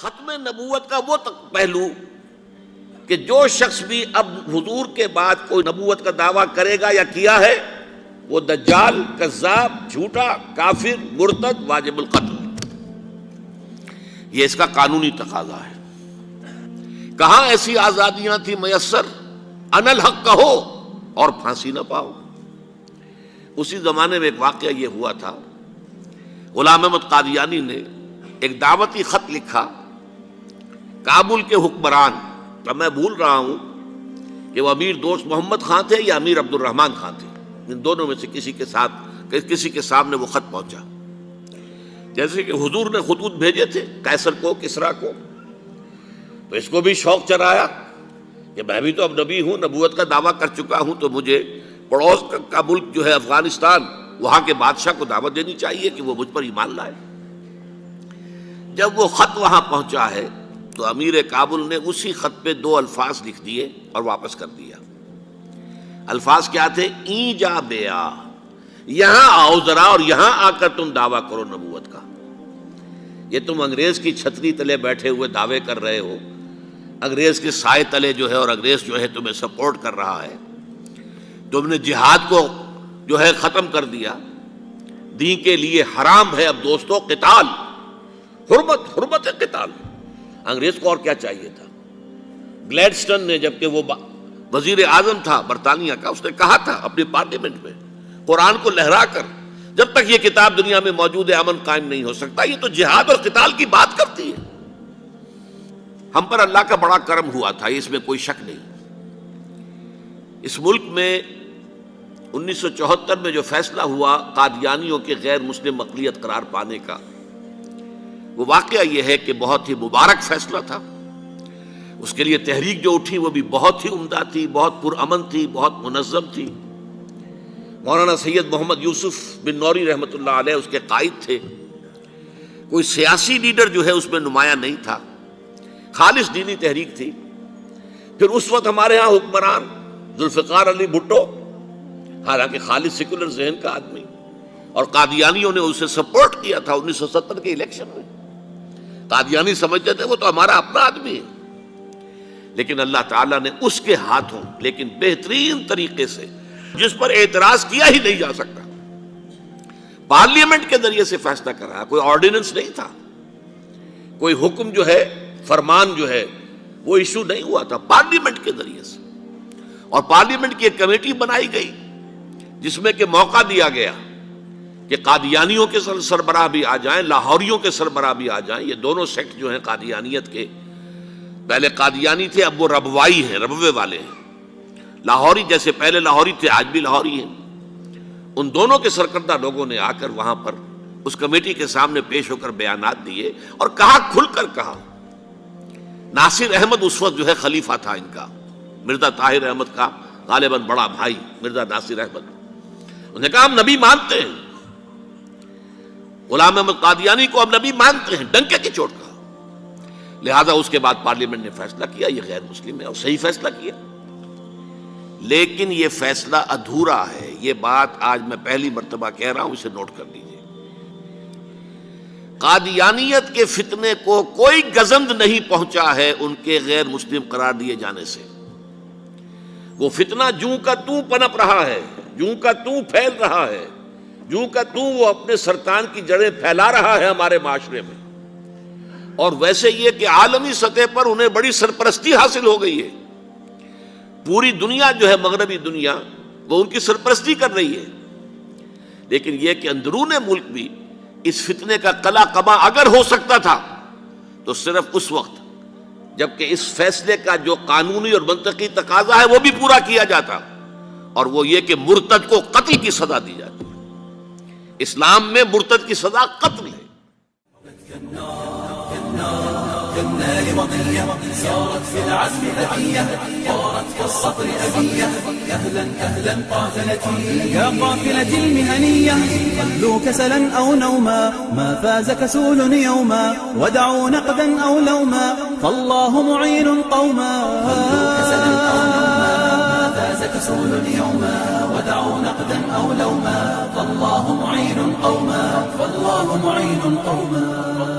ختم نبوت کا وہ پہلو کہ جو شخص بھی اب حضور کے بعد کوئی نبوت کا دعویٰ کرے گا یا کیا ہے وہ دجال، کذاب، جھوٹا، کافر، مرتد، واجب القتل، یہ اس کا قانونی تقاضا ہے۔ کہاں ایسی آزادیاں تھی میسر، ان الحق کہو اور پھانسی نہ پاؤ۔ اسی زمانے میں ایک واقعہ یہ ہوا تھا، غلام احمد قادیانی نے ایک دعوتی خط لکھا کابل کے حکمران، اب میں بھول رہا ہوں کہ وہ امیر دوست محمد خان تھے یا امیر عبد الرحمن خان تھے، ان دونوں میں سے کسی کے سامنے وہ خط پہنچا۔ جیسے کہ حضور نے خطوط بھیجے تھے قیصر کو، کسریٰ کو، تو اس کو بھی شوق چرایا کہ میں بھی تو اب نبی ہوں، نبوت کا دعویٰ کر چکا ہوں، تو مجھے پڑوس کا ملک جو ہے افغانستان، وہاں کے بادشاہ کو دعوت دینی چاہیے کہ وہ مجھ پر ایمان لائے۔ جب وہ خط وہاں پہنچا ہے تو امیر کابل نے اسی خط پہ 2 الفاظ لکھ دیے اور واپس کر دیا۔ الفاظ کیا تھے؟ این جا بیا، یہاں آؤ ذرا اور یہاں آ کر تم دعویٰ کرو نبوت کا۔ یہ تم انگریز کی چھتری تلے بیٹھے ہوئے دعوے کر رہے ہو، انگریز کے سائے تلے جو ہے، اور انگریز جو ہے تمہیں سپورٹ کر رہا ہے، تم نے جہاد کو جو ہے ختم کر دیا، دین کے لیے حرام ہے اب دوستو قتال، حرمت ہے قتال۔ انگریز کو اور کیا چاہیے تھا؟ گلیڈسٹن نے، جبکہ وہ وزیر اعظم تھا برطانیہ کا، اس نے کہا تھا اپنی پارلیمنٹ میں قرآن کو لہرا کر، جب تک یہ کتاب دنیا میں موجود ہے امن قائم نہیں ہو سکتا۔ یہ تو جہاد اور قتال کی بات کرتی ہے۔ ہم پر اللہ کا بڑا کرم ہوا تھا، اس میں کوئی شک نہیں۔ اس ملک میں 1974 میں جو فیصلہ ہوا قادیانیوں کے غیر مسلم اقلیت قرار پانے کا، وہ واقعہ یہ ہے کہ بہت ہی مبارک فیصلہ تھا۔ اس کے لیے تحریک جو اٹھی وہ بھی بہت ہی عمدہ تھی، بہت پرامن تھی، بہت منظم تھی۔ مولانا سید محمد یوسف بن نوری رحمۃ اللہ علیہ اس کے قائد تھے۔ کوئی سیاسی لیڈر جو ہے اس میں نمایاں نہیں تھا، خالص دینی تحریک تھی۔ پھر اس وقت ہمارے ہاں حکمران ذوالفقار علی بھٹو، حالانکہ خالص سیکولر ذہن کا آدمی، اور قادیانیوں نے اسے سپورٹ کیا تھا 1970 کے الیکشن میں۔ قادیانی سمجھتے تھے وہ تو ہمارا اپنا آدمی ہے، لیکن اللہ تعالیٰ نے اس کے ہاتھوں، لیکن بہترین طریقے سے، جس پر اعتراض کیا ہی نہیں جا سکتا، پارلیمنٹ کے ذریعے سے فیصلہ کر رہا۔ کوئی آرڈیننس نہیں تھا، کوئی حکم جو ہے، فرمان جو ہے وہ ایشو نہیں ہوا تھا، پارلیمنٹ کے ذریعے سے۔ اور پارلیمنٹ کی ایک کمیٹی بنائی گئی جس میں کہ موقع دیا گیا کہ قادیانیوں کے سربراہ بھی آ جائیں، لاہوریوں کے سربراہ بھی آ جائیں۔ یہ دونوں سیکٹ جو ہیں قادیانیت کے، پہلے قادیانی تھے، اب وہ ربوائی ہیں، ربوے والے ہیں۔ لاہوری جیسے پہلے لاہوری تھے، آج بھی لاہوری ہیں۔ ان دونوں کے سرکردہ لوگوں نے آ کر وہاں پر اس کمیٹی کے سامنے پیش ہو کر بیانات دیے اور کہا، کھل کر کہا۔ ناصر احمد اس وقت جو ہے خلیفہ تھا ان کا، مرزا طاہر احمد کا غالباً بڑا بھائی مرزا ناصر احمد۔ انہوں نے کہا ہم نبی مانتے ہیں، غلام احمد قادیانی کو ہم نبی مانتے ہیں، ڈنکے کی چوٹ کہا۔ لہذا اس کے بعد پارلیمنٹ نے فیصلہ کیا یہ غیر مسلم ہے، اور صحیح فیصلہ کیا۔ لیکن یہ فیصلہ ادھورا ہے، یہ بات آج میں پہلی مرتبہ کہہ رہا ہوں، اسے نوٹ کر لیجیے۔ قادیانیت کے فتنے کو کوئی گزند نہیں پہنچا ہے ان کے غیر مسلم قرار دیے جانے سے۔ وہ فتنہ جوں کا توں پنپ رہا ہے، جوں کا توں پھیل رہا ہے، جوں کا توں وہ اپنے سرطان کی جڑیں پھیلا رہا ہے ہمارے معاشرے میں۔ اور ویسے یہ کہ عالمی سطح پر انہیں بڑی سرپرستی حاصل ہو گئی ہے، پوری دنیا جو ہے، مغربی دنیا، وہ ان کی سرپرستی کر رہی ہے۔ لیکن یہ کہ اندرون ملک بھی اس فتنے کا قلع قبا اگر ہو سکتا تھا تو صرف اس وقت جبکہ اس فیصلے کا جو قانونی اور منطقی تقاضا ہے وہ بھی پورا کیا جاتا، اور وہ یہ کہ مرتد کو قتل کی سزا دی جاتی ہے۔ اسلام میں مرتد کی سزا قتل ہے۔ كالنار مضية سارت في العزم فتية طارت كالصقر أبية أهلا أهلا قافلتي يا قافلتي المهنية خلوا كسلا أو نوما ما فاز كسول يوما ودعوا نقدا أو لوما فالله معين قوما خلوا كسلا أو نوما ما فاز كسول يوما ودعوا نقدا أو لوما فالله معين قوما فالله معين قوما